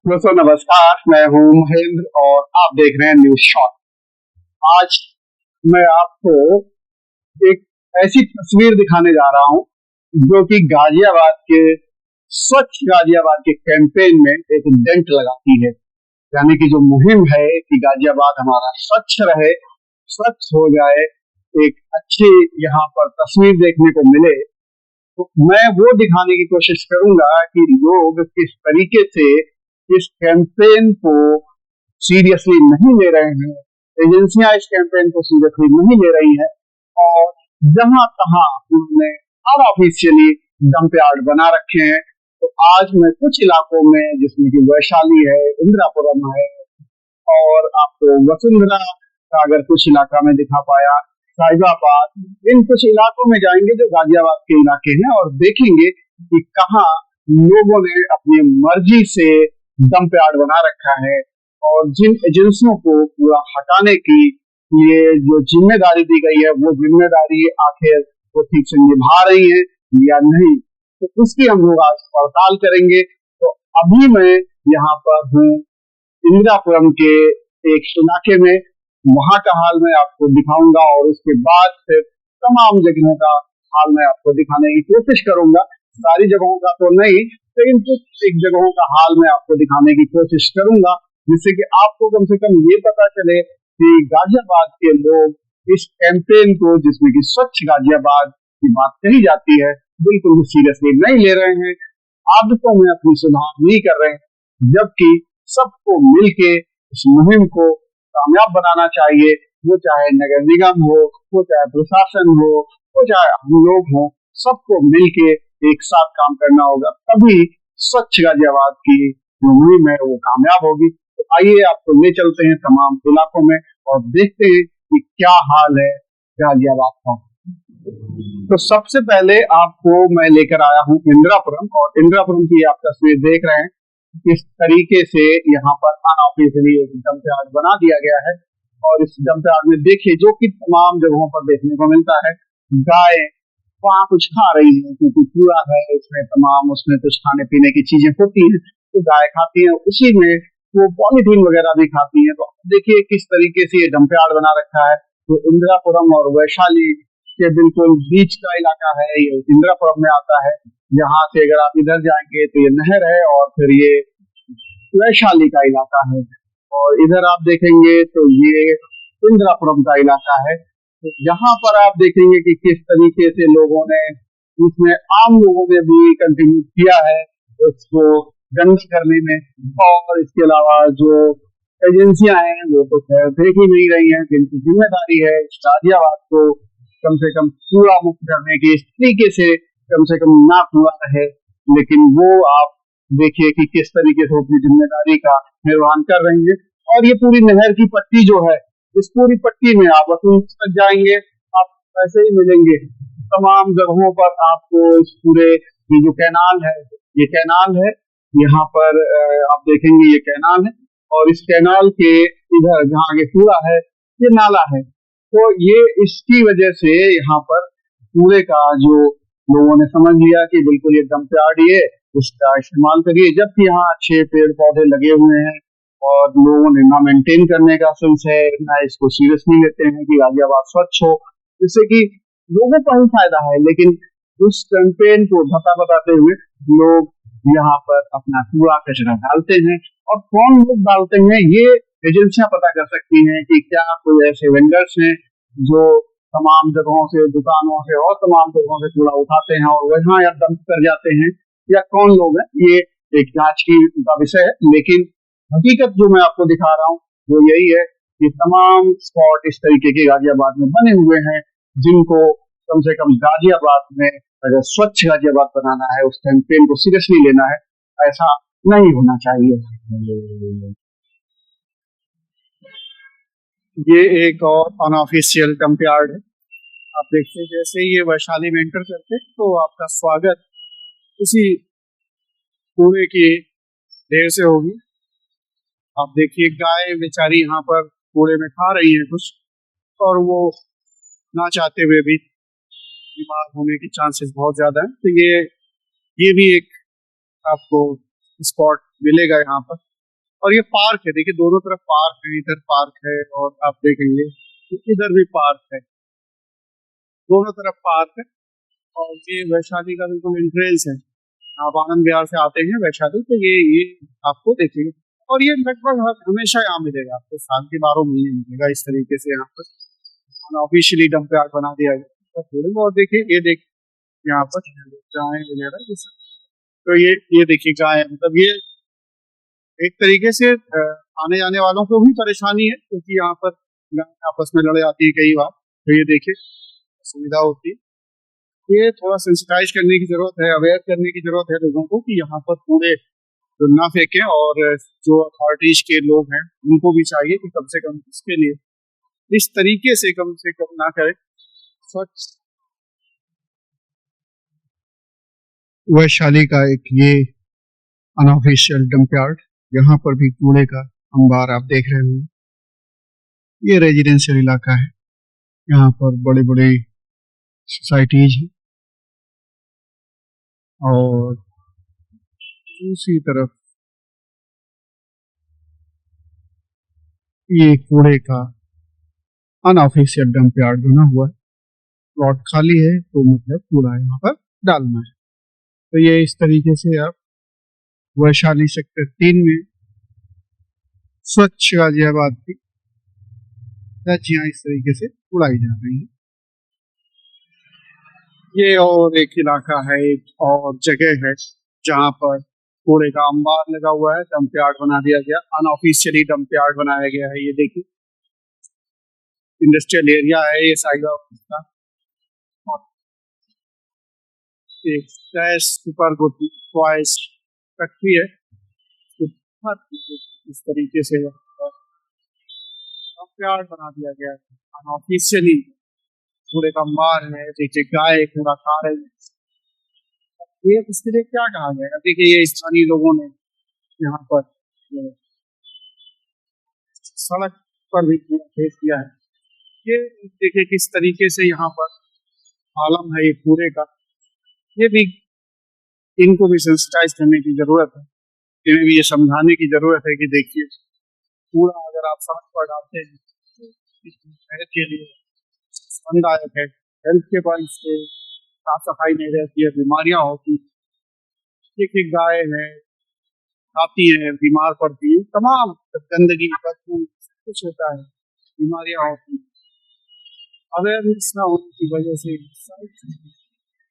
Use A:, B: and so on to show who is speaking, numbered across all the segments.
A: दोस्तों नमस्कार, मैं हूं महेंद्र और आप देख रहे हैं न्यूज शॉट। आज मैं आपको एक ऐसी तस्वीर दिखाने जा रहा हूं जो कि गाजियाबाद के स्वच्छ गाजियाबाद के कैंपेन में एक डेंट लगाती है। यानी कि जो मुहिम है कि गाजियाबाद हमारा स्वच्छ रहे, स्वच्छ हो जाए, एक अच्छी यहाँ पर तस्वीर देखने को मिले, तो मैं वो दिखाने की कोशिश करूंगा कि लोग किस तरीके से इस कैंपेन को सीरियसली नहीं ले रहे हैं, एजेंसियां इस कैंपेन को सीरियसली नहीं ले रही हैं और जहां तहां उन्होंने अनऑफिशियली डंप यार्ड बना रखे हैं। तो आज मैं कुछ इलाकों में, जिसमें कि वैशाली है, इंदिरापुरम है और आपको वसुंधरा का अगर कुछ इलाका में दिखा पाया, साहिबाबाद, इन कुछ इलाकों में जाएंगे जो गाजियाबाद के इलाके हैं और देखेंगे कि कहाँ लोगों ने अपनी मर्जी से डंप यार्ड बना रखा है और जिन एजेंसियों को पूरा हटाने की ये जो जिम्मेदारी दी गई है, वो जिम्मेदारी आखिर वो ठीक से निभा रही है या नहीं, तो उसकी हम लोग आज पड़ताल करेंगे। तो अभी मैं यहाँ पर हूँ इंदिरापुरम के एक इलाके में, वहां का हाल मैं आपको दिखाऊंगा और उसके बाद फिर तमाम जगहों का हाल मैं आपको दिखाने की कोशिश करूंगा। सारी जगहों का तो नहीं, लेकिन कुछ एक जगहों का हाल मैं आपको दिखाने की कोशिश करूंगा, जिससे कि आपको कम से कम ये पता चले कि गाजियाबाद के लोग इस कैंपेन को, जिसमें कि स्वच्छ गाजियाबाद की बात कही जाती है, बिल्कुल भी सीरियसली नहीं ले रहे हैं, आदतों में अपनी सुधार नहीं कर रहे हैं, जबकि सबको मिलके इस मुहिम को कामयाब बनाना चाहिए। वो चाहे नगर निगम हो, वो चाहे प्रशासन हो, वो चाहे हम लोग हो, सबको मिलके एक साथ काम करना होगा, तभी स्वच्छ गाजियाबाद की जो मुहिम है वो कामयाब होगी। तो आइए आपको ले चलते हैं तमाम इलाकों में और देखते हैं कि क्या हाल है गाजियाबाद का। तो सबसे पहले आपको मैं लेकर आया हूँ इंदिरापुरम, और इंदिरापुरम की आप तस्वीर देख रहे हैं किस तरीके से यहाँ पर अनऑफिशियली एक डंप यार्ड बना दिया गया है। और इस डंप यार्ड में देखिए, जो कि तमाम जगहों पर देखने को मिलता है, गाय वहां कुछ खा रही है क्योंकि कूड़ा है उसमें, तमाम उसमें कुछ खाने पीने की चीजें होती हैं तो गाय खाती है, उसी में वो पॉलीथीन वगैरह भी खाती है। तो देखिए किस तरीके से ये डंप यार्ड बना रखा है। तो इंदिरापुरम और वैशाली के बिल्कुल बीच का इलाका है, ये इंदिरापुरम में आता है। यहाँ से अगर आप इधर जाएंगे तो ये नहर है और फिर ये वैशाली का इलाका है, और इधर आप देखेंगे तो ये इंदिरापुरम का इलाका है। तो यहाँ पर आप देखेंगे कि किस तरीके से लोगों ने, इसमें आम लोगों ने भी कंट्रीब्यूट किया है इसको गंदा करने में। और इसके अलावा जो एजेंसियां हैं वो तो खैर देख ही नहीं रही हैं, जिनकी जिम्मेदारी है गाजियाबाद को कम से कम कूड़ा मुक्त करने की, इस तरीके से कम ना कूड़ा रहे, लेकिन वो आप देखिए कि किस तरीके से अपनी जिम्मेदारी का निर्वहन कर रही है। और ये पूरी नहर की पट्टी जो है, इस पूरी पट्टी में आप वसुंधरा तक जाएंगे, आप ऐसे ही मिलेंगे तमाम जगहों पर आपको। इस पूरे ये जो कैनाल है, ये कैनाल है, यहाँ पर आप देखेंगे ये कैनाल है, और इस कैनाल के इधर जहाँ आगे कूड़ा है ये नाला है। तो ये इसकी वजह से यहाँ पर कूड़े का जो लोगों ने समझ लिया कि बिल्कुल ये डंप यार्ड ही है, उसका इस्तेमाल करिए, जबकि यहाँ अच्छे पेड़ पौधे लगे हुए हैं और लोगों ने ना मेंटेन करने का सेंस है, ना इसको सीरियसली लेते हैं कि गाजियाबाद स्वच्छ हो, जिससे कि लोगों को ही फायदा है। लेकिन उस कैंपेन को धता बताते हुए लोग यहाँ पर अपना कूड़ा कचरा डालते हैं, और कौन लोग डालते हैं ये एजेंसियां पता कर सकती हैं कि क्या कोई ऐसे वेंडर्स हैं जो तमाम जगहों से, दुकानों से और तमाम जगहों से कूड़ा उठाते हैं और वहां या डंप कर जाते हैं, या कौन लोग हैं, ये एक जांच का विषय है। लेकिन हकीकत जो मैं आपको दिखा रहा हूँ वो यही है कि तमाम स्पॉट इस तरीके के गाजियाबाद में बने हुए हैं, जिनको कम से कम गाजियाबाद में अगर स्वच्छ गाजियाबाद बनाना है, उस कैंपेन को सीरियसली लेना है, ऐसा नहीं होना चाहिए। ये एक और अनऑफिशियल डंप यार्ड है। आप देखिए, जैसे ही ये वैशाली में एंटर करते तो आपका स्वागत इसी कूड़े की ढेर से होगी। आप देखिए गाय बेचारी यहाँ पर कूड़े में खा रही है कुछ, और वो ना चाहते हुए भी बीमार होने के चांसेस बहुत ज्यादा हैं। तो ये भी एक आपको स्पॉट मिलेगा यहाँ पर, और ये पार्क है, देखिए दोनों तरफ पार्क है, इधर पार्क है और आप देखेंगे कि इधर भी पार्क है, दोनों तरफ पार्क है। और ये वैशाली का बिल्कुल एंट्रेंस है। आप आनंद विहार से आते हैं वैशाली तो ये आपको देखेंगे। और ये लगभग हमेशा यहाँ मिलेगा आपको, साल के 12 महीने मिलेगा इस तरीके से। यहाँ पर ऑफिशियली डंप यार्ड बना दिया गया तो। और देखिए ये देख यहाँ पर गाय वगैरह ये सब, तो ये देखिए गाय, मतलब ये एक तरीके से आने जाने वालों को भी परेशानी है, क्योंकि यहाँ पर गाय आपस में लड़ जाती है कई बार। तो ये देखिए सुविधा होती है। ये थोड़ा सेंसिटाइज करने की जरूरत है, अवेयर करने की जरूरत है लोगों को कि यहाँ पर कूड़े ना फेंकें। और जो अथॉरिटीज के लोग हैं उनको भी चाहिए कि कम से कम इसके लिए इस तरीके से कम ना करें। स्वच्छ वैशाली का एक ये अनऑफिशियल डंप यार्ड, यहाँ पर भी कूड़े का अंबार आप देख रहे हैं। ये रेजिडेंशियल इलाका है, यहाँ पर बड़े बड़े सोसाइटीज हैं और दूसरी तरफ ये कूड़े का अनऑफिशियल डंप यार्ड बना हुआ है। प्लॉट खाली है तो मतलब कूड़ा यहाँ पर डालना है। तो ये इस तरीके से आप वैशाली सेक्टर 3 में स्वच्छ गाजियाबाद की धज्जियां इस तरीके से उड़ाई जा रही है। ये और एक इलाका है, एक और जगह है जहाँ पर कूड़े का अंबार लगा हुआ है, डंप यार्ड बना दिया गया, अनऑफिशियली डंप यार्ड बनाया गया है। ये देखिए इंडस्ट्रियल एरिया है ये साहिबाबाद का। एक गैस सुपर टॉयज फैक्ट्री है, इस तरीके से डंप यार्ड बना दिया गया है अनऑफिशियली। कूड़े का अंबार है, देखिए गाय कूड़ा खा रही है। ये इसके लिए क्या कहा जाएगा? देखिए ये स्थानीय लोगों ने यहाँ पर सड़क पर भी फेंक दिया है। ये देखिए किस तरीके से यहाँ पर आलम है ये कूड़े का। ये भी इनको भी सेंसिटाइज करने की जरूरत है, इन्हें भी ये समझाने की जरूरत है कि देखिए कूड़ा अगर आप सड़क पर डालते हैं तो सेहत के लिए नुकसानदायक है। हेल्थ के पॉइंट से साफ सफाई नहीं रहती है, बीमारियां होती। देखिए गाय है खाती है, बीमार पड़ती है, तमाम गंदगी कुछ होता है, बीमारियां होती। अवेयरनेस ना होने की वजह से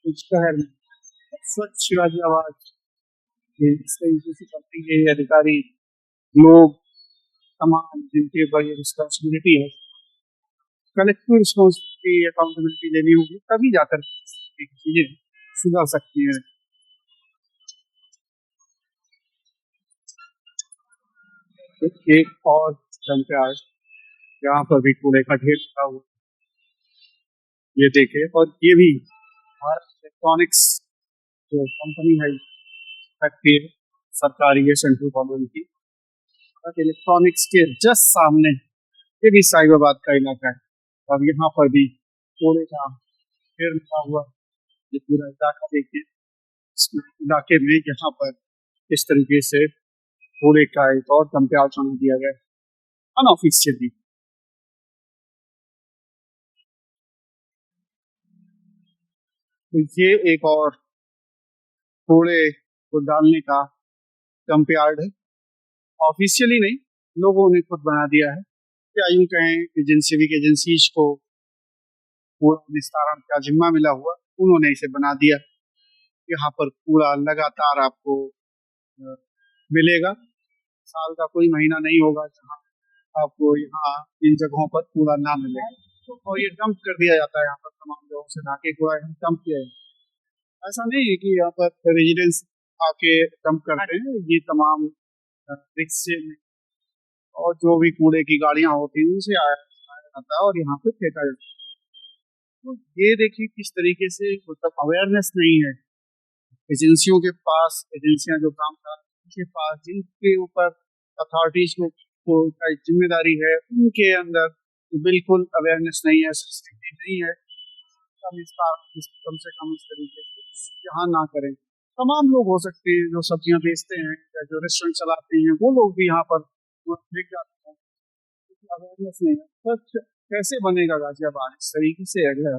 A: कुछ शहर में स्वच्छ गाजियाबाद के इस तरीके से करती है अधिकारी लोग, तमाम जिनके ऊपर ये रिस्पॉन्सिबिलिटी है, कलेक्टिव रिस्पॉन्सिबिलिटी अकाउंटेबिलिटी लेनी होगी, तभी जाकर चीजें सुधर सकती है। एक और डंप यार्ड, यहाँ पर भी कूड़े का ढेर लगा हुआ, ये देखे। और ये भी भारत इलेक्ट्रॉनिक्स जो कंपनी है, फैक्ट्री है सरकारी है, सेंट्रल गवर्नमेंट की। भारत इलेक्ट्रॉनिक्स के जस्ट सामने ये भी साहिबाबाद का इलाका है, और यहाँ पर भी कूड़े का ढेर लगा हुआ। ये पूरा इलाका देखिए, इस इलाके में यहाँ पर इस तरीके से कूड़े का एक और डंप यार्ड बना दिया गया अनऑफिशियली। तो ये एक और कूड़े को डालने का डंप यार्ड है, ऑफिशियली नहीं, लोगों ने खुद बना दिया है। या यूं कहें कि सिविक एजेंसीज को कूड़ा निस्तारण का जिम्मा मिला हुआ, उन्होंने इसे बना दिया। यहाँ पर कूड़ा लगातार आपको मिलेगा, साल का कोई महीना नहीं होगा जहाँ आपको यहाँ इन जगहों पर कूड़ा ना मिलेगा। और ये डंप कर दिया जाता है यहाँ पर, तमाम लोगों से लाके कूड़ा डंप किया जाता है। ऐसा नहीं है कि यहाँ पर रेजिडेंस आके डंप करते हैं, ये तमाम रिक्शे में और जो भी कूड़े की गाड़ियां होती हैं उनसे आया जाता है और यहाँ पे फेंका जाता है। तो ये देखिए किस तरीके से, मतलब अवेयरनेस नहीं है एजेंसियों के पास, एजेंसियां जो काम कर उनके पास, जिनके ऊपर अथॉरिटीज को जिम्मेदारी है, उनके अंदर बिल्कुल अवेयरनेस नहीं है, नहीं है। कम से कम इस तरीके से यहाँ ना करें। तमाम लोग हो सकते हैं जो सब्जियां बेचते हैं या जो रेस्टोरेंट चलाते हैं, वो लोग भी यहाँ पर देख जाते हैं। अवेयरनेस नहीं है सच कैसे बनेगा गाजियाबाद इस तरीके से अगर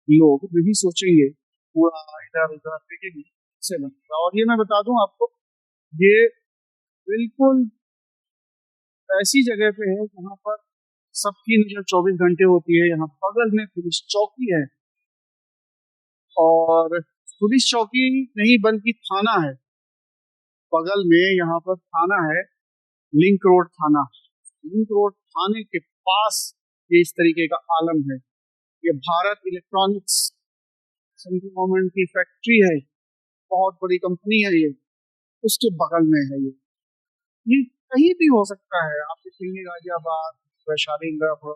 A: लोग नहीं सोचेंगे, पूरा इधर उधर देखेंगे कैसे बनेगा। और ये मैं बता दूं आपको, ये बिल्कुल ऐसी जगह पे है जहाँ पर सबकी नजर 24 घंटे होती है। यहाँ बगल में पुलिस चौकी है, और पुलिस चौकी नहीं बल्कि थाना है बगल में। यहाँ पर थाना है, लिंक रोड थाना। लिंक रोड थाने के पास ये इस तरीके का आलम है। ये भारत इलेक्ट्रॉनिक्स सेंट्रल गवर्नमेंट की फैक्ट्री है, बहुत बड़ी कंपनी है ये, उसके बगल में है ये कहीं भी हो सकता है। आप देखेंगे गाजियाबाद, वैशाली, इंदिरापुर,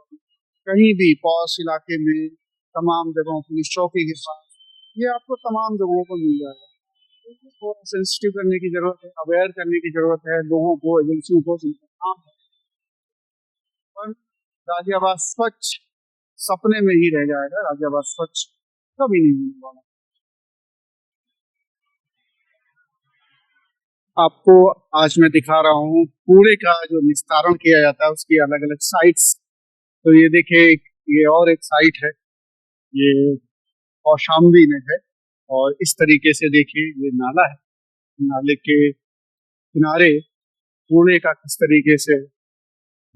A: कहीं भी पॉश इलाके में, तमाम जगहों पुलिस चौकी के पास, ये आपको तमाम जगहों पर मिल जाएगा। थोड़ा सेंसिटिव करने की जरूरत है, अवेयर करने की जरूरत है लोगों को, एजेंसियों को। काम है पर गाजियाबाद स्वच्छ सपने में ही रह जाएगा। गाजियाबाद स्वच्छ कभी नहीं होने वाला। आपको आज मैं दिखा रहा हूँ कूड़े का जो निस्तारण किया जाता है, उसकी अलग अलग साइट्स। तो ये देखिए, ये और एक साइट है, ये कौशाम्बी में है। और इस तरीके से देखिए, ये नाला है, नाले के किनारे कूड़े का किस तरीके से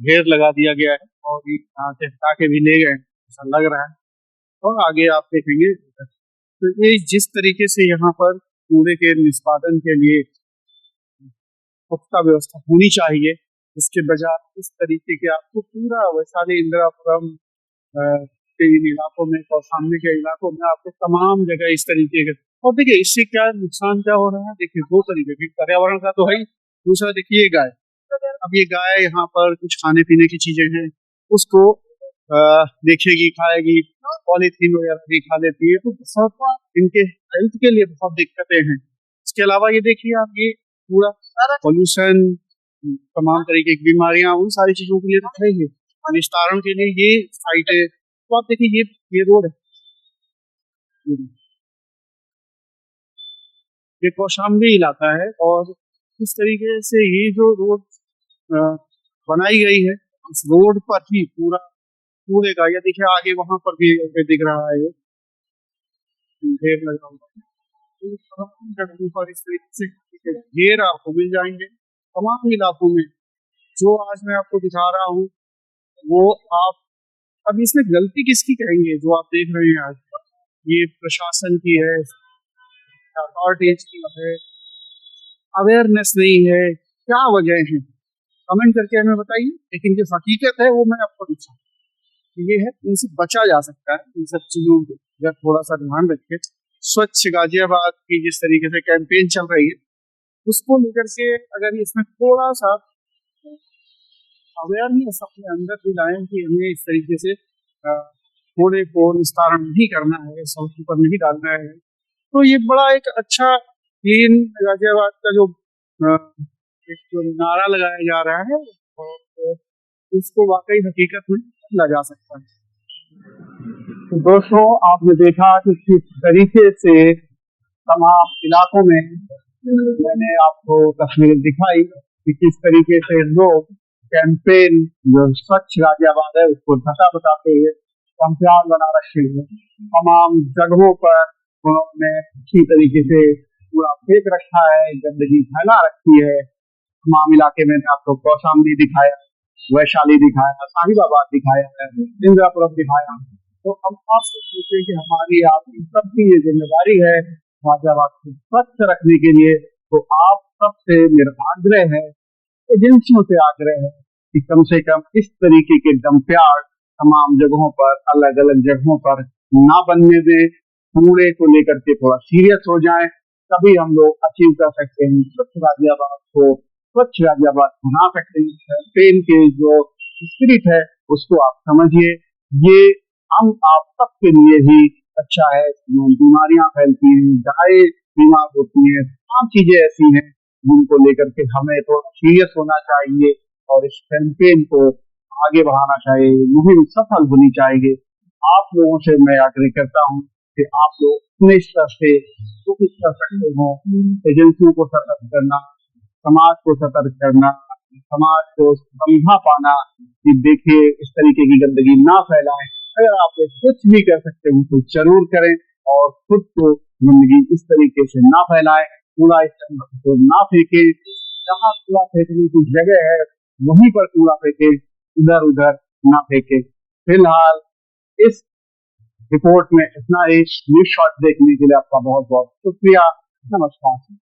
A: ढेर लगा दिया गया है, और ये यहाँ से हटा के भी ले गए ऐसा लग रहा है। और आगे आप देखेंगे तो ये जिस तरीके से यहाँ पर कूड़े के निष्पादन के लिए पुख्ता व्यवस्था होनी चाहिए, इसके बजाय इस तरीके के आपको पूरा वैशाली, इंदिरापुरम के इन इलाकों में और सामने के इलाकों में आपको तमाम जगह इस तरीके के। और देखिए इससे क्या नुकसान क्या हो रहा है, देखिए दो तरीके की, पर्यावरण का तो है ही, दूसरा देखिए गाय। अब ये गाय यहाँ पर कुछ खाने पीने की चीजें हैं, उसको देखेगी, खाएगी, पॉलीथीन वगैरह भी खा लेती है, तो बहुत इनके हेल्थ के लिए बहुत दिक्कतें हैं। इसके अलावा ये देखिए आप, ये पूरा पोल्यूशन, तमाम तरीके की बीमारियां, उन सारी चीजों के लिए तो है ही, निस्तारण के लिए ये साइट है। तो आप देखिए ये रोड है, ये कौशाम्बी इलाका है। और इस तरीके से ये जो रोड बनाई गई है, इस रोड पर ही पूरा कूड़े का, ये देखिए आगे वहां पर भी दिख रहा है, ये ढेर लगा हुआ है। तो तमाम जगहों पर इस तरीके से ढेर आपको मिल जाएंगे तमाम इलाकों में। जो आज मैं आपको दिखा रहा हूँ वो आप, अब इसमें गलती किसकी कहेंगे जो आप देख रहे हैं आज? ये प्रशासन की है, अथॉरिटीज की है, अवेयरनेस नहीं है, क्या वजह है? कमेंट करके हमें बताइए। लेकिन जो हकीकत है वो मैं आपको दिखाऊँ, ये है, इनसे बचा जा सकता है। इन सब चीजों को अगर थोड़ा सा ध्यान रखे, स्वच्छ गाजियाबाद की जिस तरीके से कैंपेन चल रही है, उसको लेकर के अगर इसमें थोड़ा सा अवेयरनेस अपने अंदर भी लाएं कि हमें इस तरीके से कूड़े को निस्तारण नहीं करना है, सड़कों पर नहीं डालना है, तो ये बड़ा एक अच्छा क्लीन गाजियाबाद का जो एक जो नारा लगाया जा रहा है, और इसको वाकई हकीकत में ला जा सकता है। तो दोस्तों, आपने देखा कि किस तरीके से तमाम इलाकों में मैंने आपको तस्वीर दिखाई कि किस तरीके से लोग कैंपेन जो स्वच्छ गाजियाबाद है उसको ढका बताते हुए कैंपेन बना रखे हैं। तमाम जगहों पर उन्होंने अच्छी तरीके से पूरा फेंक रखा है, गंदगी फैला रखी है। तमाम इलाके में आपको कौशाम्बी दिखाया, वैशाली दिखाया, साहिबाबाद दिखाया है, इंदिरापुरम दिखाया। तो हम आपसे पूछे कि हमारी आपकी सबकी ये जिम्मेदारी है गाजियाबाद को स्वच्छ रखने के लिए। तो आप सबसे मेरा आग्रह है, एजेंसियों से आग्रह है कि कम से कम इस तरीके के डंपयार्ड तमाम जगहों पर, अलग अलग जगहों पर ना बनने दें। कूड़े को लेकर के थोड़ा सीरियस हो जाएं, तभी हम लोग अचीव कर सकते हैं स्वच्छ गाजियाबाद को, स्वच्छ गाजियाबाद बना सकते हैं। कैंपेन के जो स्पिरिट है उसको आप समझिए, ये हम आप सबके लिए ही अच्छा है। बीमारियां फैलती हैं, गाय बीमार होती हैं, तमाम चीजें ऐसी हैं जिनको लेकर के हमें थोड़ा सीरियस होना चाहिए और इस कैंपेन को आगे बढ़ाना चाहिए, मुहिम सफल होनी चाहिए। आप लोगों से मैं आग्रह करता हूँ कि आप लोग अपने स्तर से कोशिश कर सकते हो एजेंसियों को सतर्क करना, समाज को सतर्क करना, समाज को समझा पाना कि देखिए इस तरीके की गंदगी ना फैलाएं। अगर आप ये कुछ भी कर सकते हो तो जरूर करें और खुद को गंदगी इस तरीके से ना फैलाएं। कूड़ा इस तरह को ना फेंके, जहाँ कूड़ा फेंकने की जगह है वहीं पर कूड़ा फेंके, इधर उधर ना फेंके। फिलहाल इस रिपोर्ट में इतना ही। न्यूज शॉट देखने के लिए आपका बहुत बहुत शुक्रिया। नमस्कार।